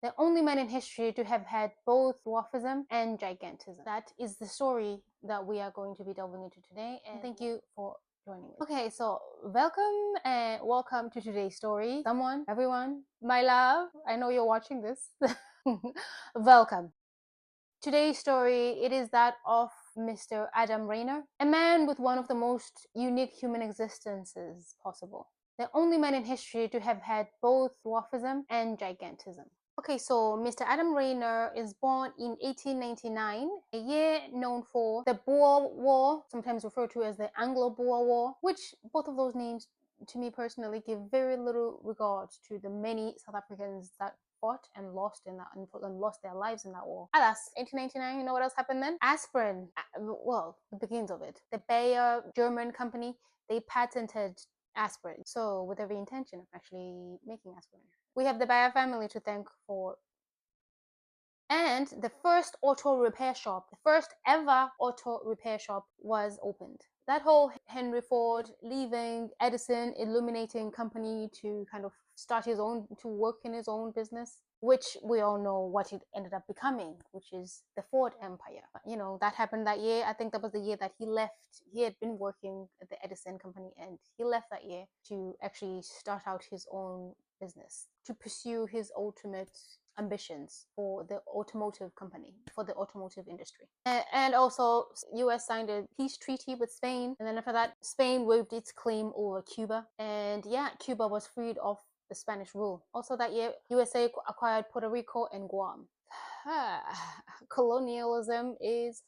the only man in history to have had both dwarfism and gigantism. That is the story that we are going to be delving into today, and thank you for joining me. Okay, so welcome to today's story. Someone, everyone, my love, I know you're watching this. Welcome. Today's story, it is that of Mr. Adam Rayner, a man with one of the most unique human existences possible. The only man in history to have had both dwarfism and gigantism. Okay, so Mr. Adam Rayner is born in 1899, a year known for the Boer War, sometimes referred to as the Anglo-Boer War, which both of those names to me personally give very little regard to the many South Africans that fought and lost in that and lost their lives in that war. Alas, 1899, you know what else happened then? Aspirin, well, the beginnings of it. The Bayer German company, they patented aspirin. So with every intention of actually making aspirin. We have the Bayer family to thank for. And the first auto repair shop, the first ever auto repair shop was opened. That whole Henry Ford leaving Edison illuminating company to kind of start his own, to work in his own business, which we all know what it ended up becoming, which is the Ford Empire. You know, that happened that year. I think that was the year that he left. He had been working at the Edison company and he left that year to actually start out his own business, to pursue his ultimate ambitions for the automotive company, for the automotive industry. And also, US signed a peace treaty with Spain, and then after that, Spain waived its claim over Cuba, and yeah, Cuba was freed of the Spanish rule. Also that year, USA acquired Puerto Rico and Guam. Colonialism is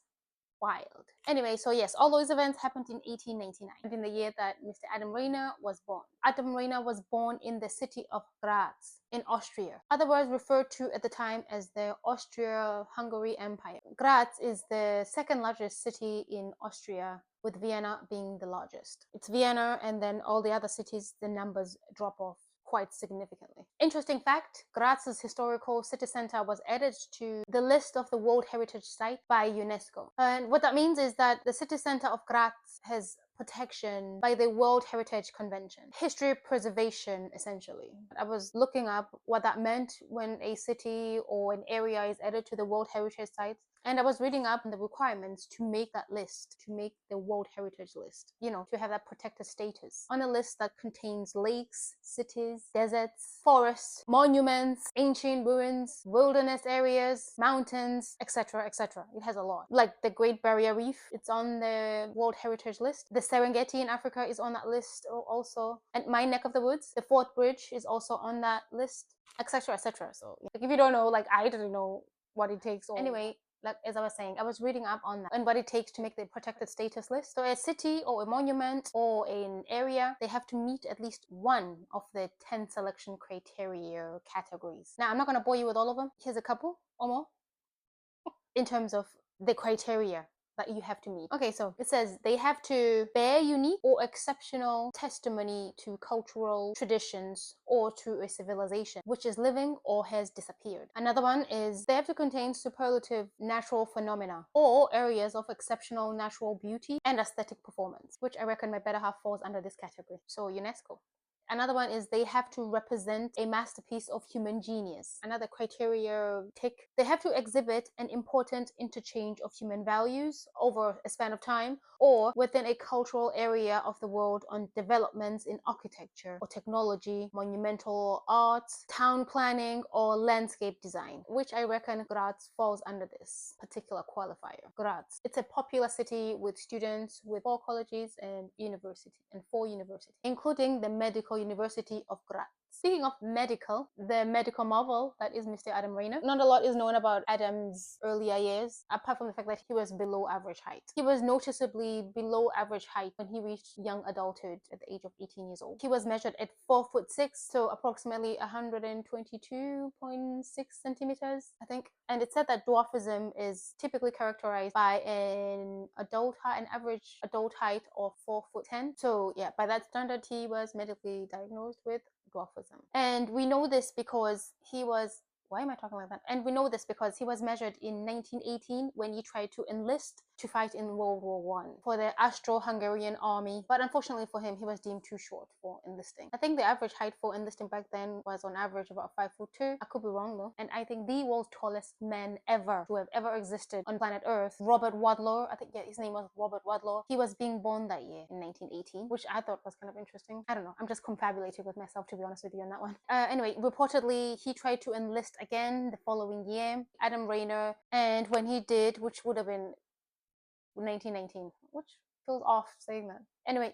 wild. Anyway, so yes, all those events happened in 1899, in the year that Mr. Adam Rayner was born. Adam Rayner was born in the city of Graz in Austria, otherwise referred to at the time as the Austria-Hungary Empire. Graz is the second largest city in Austria, with Vienna being the largest. It's Vienna, and then all the other cities, the numbers drop off quite significantly. Interesting fact, Graz's historical city center was added to the list of the World Heritage Site by UNESCO. And what that means is that the city center of Graz has protection by the World Heritage Convention. History preservation, essentially. I was looking up what that meant when a city or an area is added to the World Heritage Site. And I was reading up on the requirements to make that list, to make the World Heritage List, you know, to have that protected status on a list that contains lakes, cities, deserts, forests, monuments, ancient ruins, wilderness areas, mountains, etc., etc. It has a lot. Like the Great Barrier Reef, it's on the World Heritage List. The Serengeti in Africa is on that list also. And my neck of the woods, the Fort Bridge, is also on that list, etc., etc. So like, if you don't know, like I didn't know what it takes. Anyway, like as I was saying, I was reading up on that and what it takes to make the protected status list. So a city or a monument or an area, they have to meet at least one of the 10 selection criteria categories. Now, I'm not going to bore you with all of them. Here's a couple or more in terms of the criteria that you have to meet. Okay, so it says they have to bear unique or exceptional testimony to cultural traditions or to a civilization which is living or has disappeared. Another one is they have to contain superlative natural phenomena or areas of exceptional natural beauty and aesthetic performance, which I reckon my better half falls under this category. So UNESCO. Another one is they have to represent a masterpiece of human genius. Another criteria tick. They have to exhibit an important interchange of human values over a span of time or within a cultural area of the world on developments in architecture or technology, monumental arts, town planning, or landscape design, which I reckon Graz falls under this particular qualifier. Graz. It's a popular city with students with 4 colleges and university and 4 universities, including the Medical University of Graz. Speaking of medical, the medical marvel that is Mr. Adam Rayner. Not a lot is known about Adam's earlier years, apart from the fact that he was below average height. He was noticeably below average height when he reached young adulthood at the age of 18 years old. He was measured at 4'6", so approximately 122.6 centimeters, I think. And it's said that dwarfism is typically characterized by an average adult height of 4'10". So yeah, by that standard, he was medically diagnosed with dwarfism. And we know this because he was why am I talking like that? And we know this because he was measured in 1918 when he tried to enlist to fight in World War One for the Austro-Hungarian army, but unfortunately for him, he was deemed too short for enlisting. I think the average height for enlisting back then was on average about 5'2". I could be wrong though. And I think the world's tallest man ever to have ever existed on planet Earth, Robert Wadlow, I think, yeah, his name was Robert Wadlow. He was being born that year in 1918, which I thought was kind of interesting. I don't know. I'm just confabulating with myself, to be honest with you, on that one. Anyway, reportedly, he tried to enlist again the following year, Adam Rayner, and when he did, which would have been 1919, which feels off saying that. Anyway,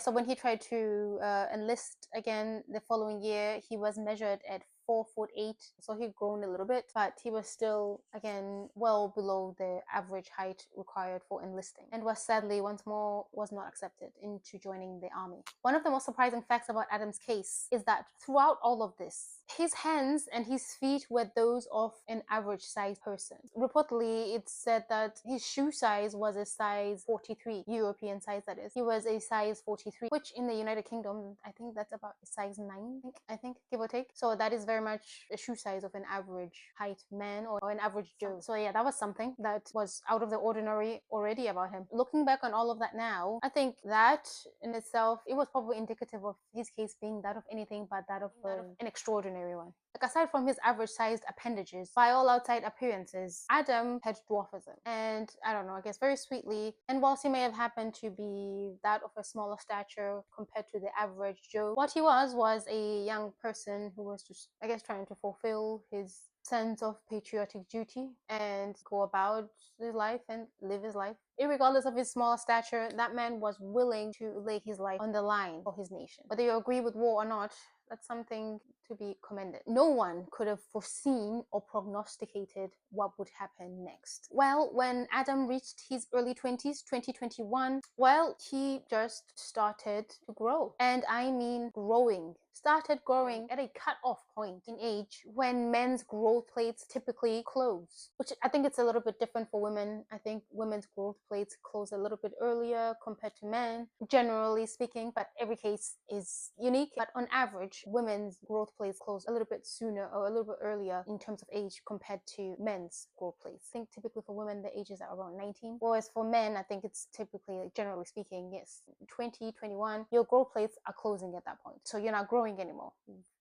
so when he tried to enlist again the following year, he was measured at 4'8", so he'd grown a little bit, but he was still, again, well below the average height required for enlisting, and was sadly once more was not accepted into joining the army. One of the most surprising facts about Adam's case is that throughout all of this, his hands and his feet were those of an average sized person. Reportedly, it's said that his shoe size was a size 43, European size that is. He was a size 43, which in the United Kingdom, I think that's about a size 9, I think, give or take. So that is very much a shoe size of an average height man or an average Joe. So yeah, that was something that was out of the ordinary already about him. Looking back on all of that now, I think that in itself, it was probably indicative of his case being that of anything but that of an extraordinary one. Like, aside from his average-sized appendages, by all outside appearances, Adam had dwarfism. And I don't know, I guess very sweetly, and whilst he may have happened to be that of a smaller stature compared to the average Joe, what he was a young person who was just, I guess, trying to fulfill his sense of patriotic duty and go about his life and live his life. Irregardless of his small stature, that man was willing to lay his life on the line for his nation. Whether you agree with war or not, that's something to be commended. No one could have foreseen or prognosticated what would happen next. Well, when Adam reached his early 20s, 2021, well, he just started to grow. And I mean growing. Started growing at a cut-off point in age when men's growth plates typically close, which I think it's a little bit different for women. I think women's growth plates close a little bit earlier compared to men, generally speaking, but every case is unique. But on average, women's growth plates close a little bit sooner or a little bit earlier in terms of age compared to men's growth plates. I think typically for women, the ages are around 19, whereas for men, I think it's typically, like, generally speaking, yes, 20, 21, your growth plates are closing at that point. So you're not growing anymore.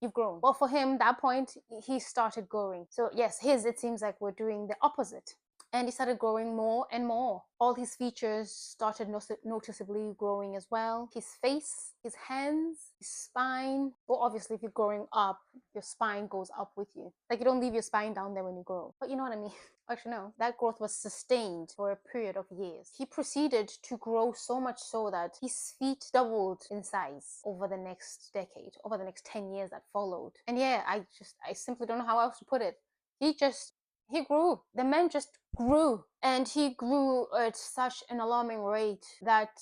You've grown. Well, for him, that point, he started growing. So yes, it seems like we're doing the opposite. And he started growing more and more. All his features started noticeably growing as well. His face, his hands, his spine. Well, obviously, if you're growing up, your spine goes up with you. Like, you don't leave your spine down there when you grow. But you know what I mean? Actually, no. That growth was sustained for a period of years. He proceeded to grow so much so that his feet doubled in size over the next decade, over the next 10 years that followed. And yeah, I simply don't know how else to put it. He grew. The man just grew. And he grew at such an alarming rate that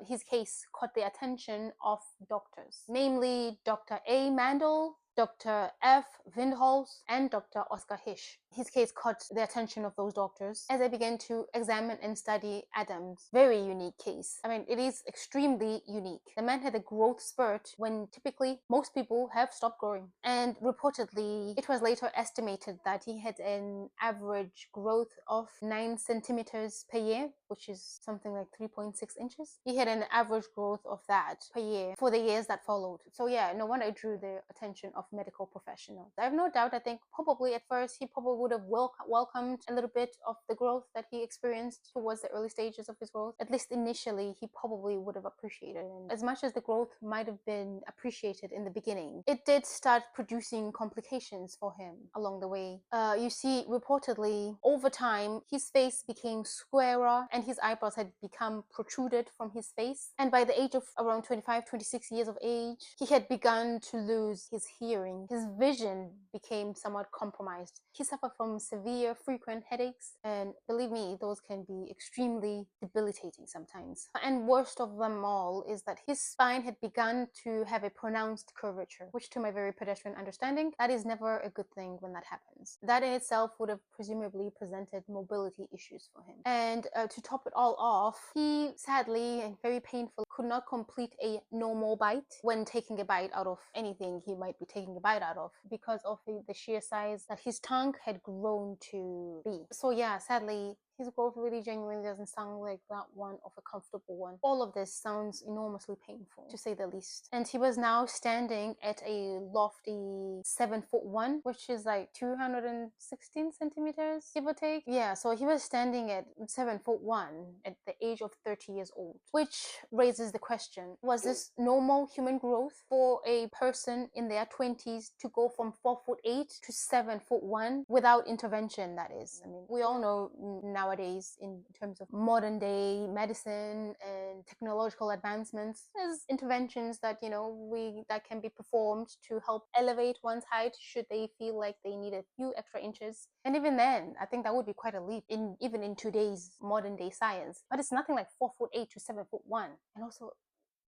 his case caught the attention of doctors, namely Dr. A. Mandel, Dr. F. Windholz, and Dr. Oscar Hisch. His case caught the attention of those doctors as they began to examine and study Adam's very unique case. I mean, it is extremely unique. The man had a growth spurt when typically most people have stopped growing. And reportedly, it was later estimated that he had an average growth of 9 centimeters per year, which is something like 3.6 inches. He had an average growth of that per year for the years that followed. So yeah, no wonder it drew the attention of medical professionals. I have no doubt, I think probably at first he probably would have welcomed a little bit of the growth that he experienced towards the early stages of his growth. At least initially, he probably would have appreciated it. And as much as the growth might have been appreciated in the beginning, it did start producing complications for him along the way. You see, reportedly, over time, his face became squarer and his eyebrows had become protruded from his face. And by the age of around 25, 26 years of age, he had begun to lose his hearing. His vision became somewhat compromised. He suffered from severe, frequent headaches, and believe me, those can be extremely debilitating sometimes. And worst of them all is that his spine had begun to have a pronounced curvature, which to my very pedestrian understanding, that is never a good thing when that happens. That in itself would have presumably presented mobility issues for him. And to top it all off, he sadly and very painfully could not complete a normal bite when taking a bite out of anything he might be taking a bite out of because of the sheer size that his tongue had grown to be. So yeah, sadly, his growth really genuinely doesn't sound like that one of a comfortable one. All of this sounds enormously painful, to say the least. And he was now standing at a lofty 7'1", which is like 216 centimeters, give or take. Yeah, so he was standing at 7'1" at the age of 30 years old, which raises the question, was this normal human growth for a person in their 20s to go from 4'8" to 7'1" without intervention? That is, I mean, we all know nowadays, in terms of modern day medicine and technological advancements, there's interventions that, you know, that can be performed to help elevate one's height should they feel like they need a few extra inches. And even then, I think that would be quite a leap even in today's modern day science. But it's nothing like 4'8" to 7'1". And also,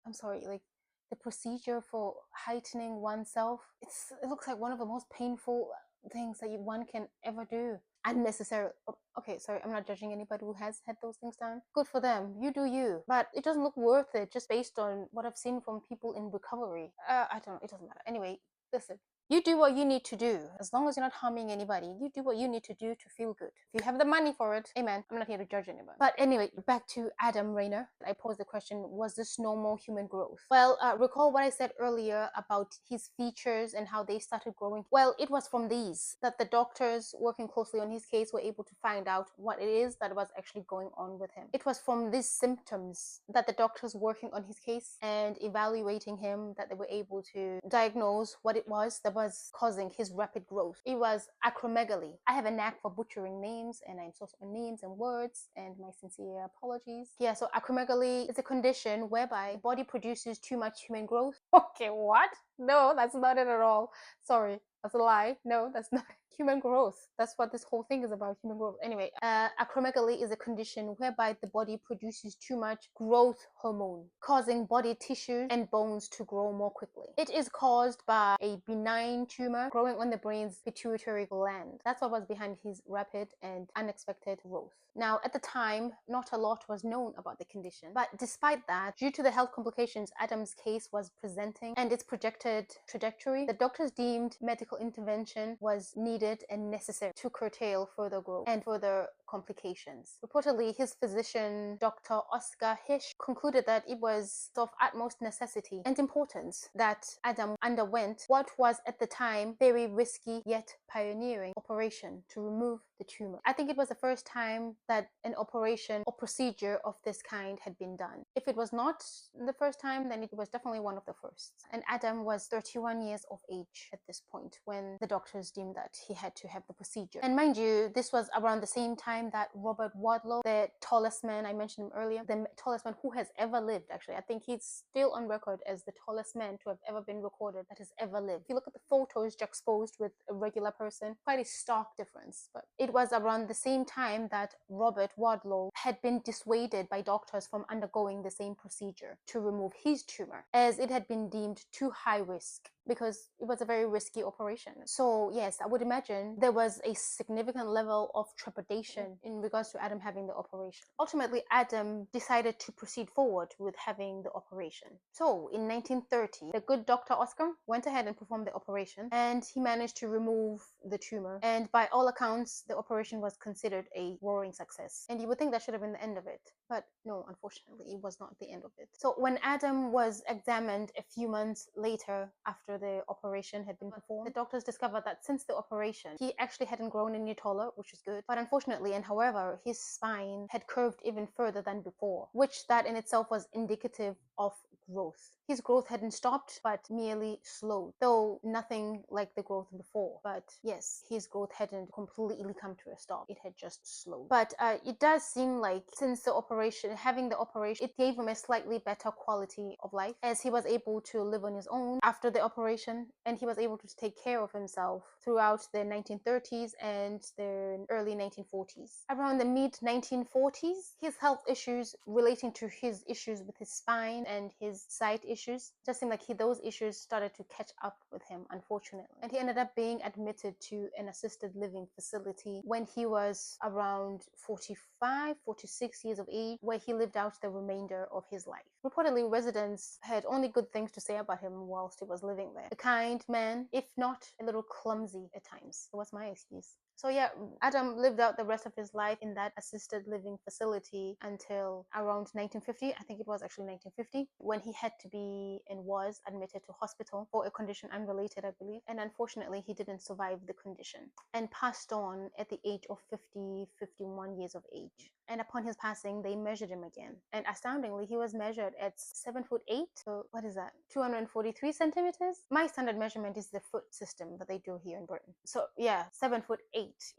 I'm sorry, like, the procedure for heightening oneself, it looks like one of the most painful things that one can ever do. Unnecessary. Okay, sorry, I'm not judging anybody who has had those things done. Good for them. You do you. But it doesn't look worth it just based on what I've seen from people in recovery. I don't know. It doesn't matter. Anyway, listen. You do what you need to do. As long as you're not harming anybody, you do what you need to do to feel good. If you have the money for it, amen. I'm not here to judge anybody. But anyway, back to Adam Rayner. I posed the question, was this normal human growth? Well, recall what I said earlier about his features and how they started growing. Well, it was from these that the doctors working closely on his case were able to find out what it is that was actually going on with him. It was from these symptoms that the doctors working on his case and evaluating him that they were able to diagnose what it was that was causing his rapid growth. It was acromegaly. I have a knack for butchering names, and I'm so sorry, names and words, and my sincere apologies. Yeah, so acromegaly is a condition whereby the body produces too much human growth. Okay, what? No, that's not it at all. Sorry, that's a lie. No, that's not human growth. That's what this whole thing is about, human growth. Anyway, acromegaly is a condition whereby the body produces too much growth hormone, causing body tissues and bones to grow more quickly. It is caused by a benign tumor growing on the brain's pituitary gland. That's what was behind his rapid and unexpected growth. Now, at the time, not a lot was known about the condition, but despite that, due to the health complications Adam's case was presenting and its projected trajectory, the doctors deemed medical intervention was needed and necessary to curtail further growth and further complications. Reportedly, his physician, Dr. Oscar Hish, concluded that it was of utmost necessity and importance that Adam underwent what was at the time very risky yet pioneering operation to remove the tumor. I think it was the first time that an operation or procedure of this kind had been done. If it was not the first time, then it was definitely one of the first. And Adam was 31 years of age at this point when the doctors deemed that he had to have the procedure. And mind you, this was around the same time that Robert Wadlow, the tallest man, I mentioned him earlier, the tallest man who has ever lived, actually. I think he's still on record as the tallest man to have ever been recorded that has ever lived. If you look at the photos juxtaposed with a regular person, quite a stark difference. But it was around the same time that Robert Wadlow had been dissuaded by doctors from undergoing the same procedure to remove his tumor, as it had been deemed too high risk because it was a very risky operation. So yes, I would imagine there was a significant level of trepidation in regards to Adam having the operation. Ultimately, Adam decided to proceed forward with having the operation. So in 1930, the good Dr. Oscar went ahead and performed the operation, and he managed to remove the tumor. And by all accounts, the operation was considered a roaring success. And you would think that should have been the end of it. But no, unfortunately, it was not the end of it. So when Adam was examined a few months later after the operation had been performed, the doctors discovered that since the operation, he actually hadn't grown any taller, which is good. But unfortunately, and however, his spine had curved even further than before, which that in itself was indicative of growth. His growth hadn't stopped, but merely slowed, though nothing like the growth before. But yes, his growth hadn't completely come to a stop. It had just slowed. But it does seem like since the operation, having the operation, it gave him a slightly better quality of life, as he was able to live on his own after the operation, and he was able to take care of himself throughout the 1930s and the early 1940s. Around the mid 1940s, his health issues relating to his issues with his spine and his sight issues just seemed like those issues started to catch up with him, unfortunately. And he ended up being admitted to an assisted living facility when he was around 45, 46 years of age, where he lived out the remainder of his life. Reportedly, residents had only good things to say about him whilst he was living there. A kind man, if not a little clumsy at times. What's my excuse? So yeah, Adam lived out the rest of his life in that assisted living facility until around 1950. I think it was actually 1950 when he had to be and was admitted to hospital for a condition unrelated, I believe. And unfortunately, he didn't survive the condition and passed on at the age of 51 years of age. And upon his passing, they measured him again. And astoundingly, he was measured at 7'8". So what is that? 243 centimeters? My standard measurement is the foot system that they do here in Britain. So yeah, 7'8"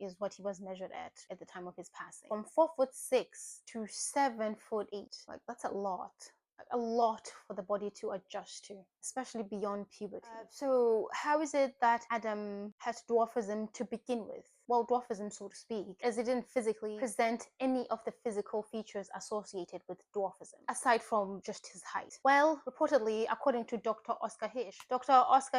is what he was measured at the time of his passing. From 4'6" to 7'8". Like that's a lot. A lot for the body to adjust to, especially beyond puberty. So how is it that Adam has dwarfism to begin with? Well, dwarfism, so to speak, as it didn't physically present any of the physical features associated with dwarfism, aside from just his height. Well, reportedly, according to Dr. Oscar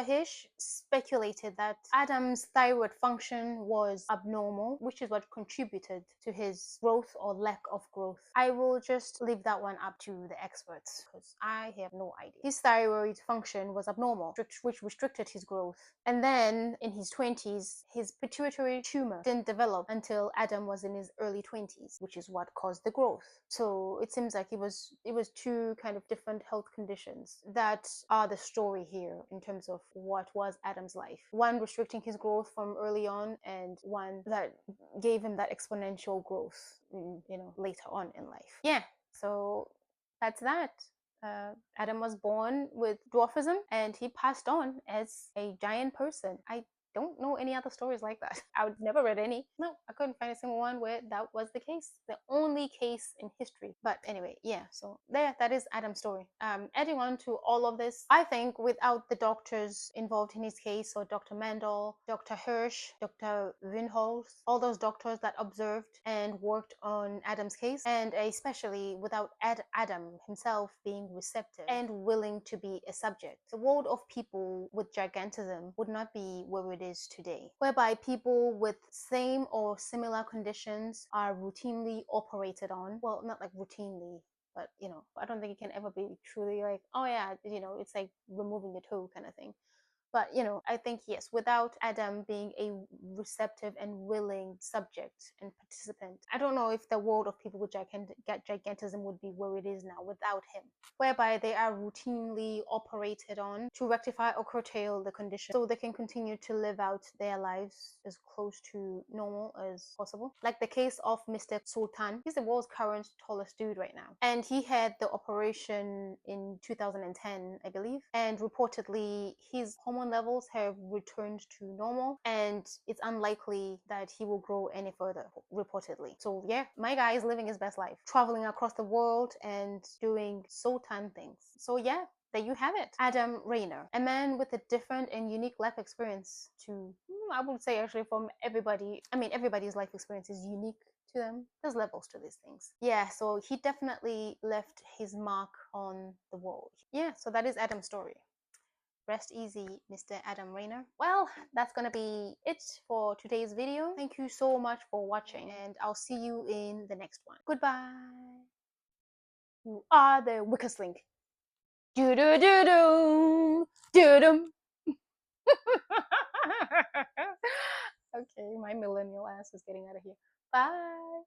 Hirsch speculated that Adam's thyroid function was abnormal, which is what contributed to his growth or lack of growth. I will just leave that one up to the experts because I have no idea. His thyroid function was abnormal, which restricted his growth. And then in his 20s, his pituitary tumor didn't develop until Adam was in his early 20s, which is what caused the growth. So it seems like it was two kind of different health conditions that are the story here in terms of what was Adam's life. One restricting his growth from early on, and one that gave him that exponential growth, later on in life. Yeah, so that's that. Adam was born with dwarfism and he passed on as a giant person. I don't know any other stories like that. I would never read any. No, I couldn't find a single one where that was the case. The only case in history. But anyway, yeah, so that is Adam's story. Adding on to all of this, I think without the doctors involved in his case, so Dr. Mendel, Dr. Hirsch, Dr. Winholz, all those doctors that observed and worked on Adam's case, and especially without Adam himself being receptive and willing to be a subject, the world of people with gigantism would not be where it is today, whereby people with same or similar conditions are routinely operated on. Well, not like routinely, but I don't think it can ever be truly like, oh yeah, it's like removing a toe kind of thing. But I think yes, without Adam being a receptive and willing subject and participant, I don't know if the world of people with gigantism would be where it is now without him, whereby they are routinely operated on to rectify or curtail the condition so they can continue to live out their lives as close to normal as possible. Like the case of Mr. Sultan. He's the world's current tallest dude right now, and he had the operation in 2010, I believe, and reportedly his hormone levels have returned to normal, and it's unlikely that he will grow any further, reportedly. So yeah, my guy is living his best life, traveling across the world and doing Sultan things. So yeah, there you have it. Adam Rayner, a man with a different and unique life experience to, I would say actually from everybody. I mean, everybody's life experience is unique to them. There's levels to these things. Yeah, so he definitely left his mark on the world. Yeah, so that is Adam's story. Rest easy, Mr. Adam Rayner. Well, that's gonna be it for today's video. Thank you so much for watching, and I'll see you in the next one. Goodbye. You are the weakest link. Do do do do do dum. Okay, my millennial ass is getting out of here. Bye.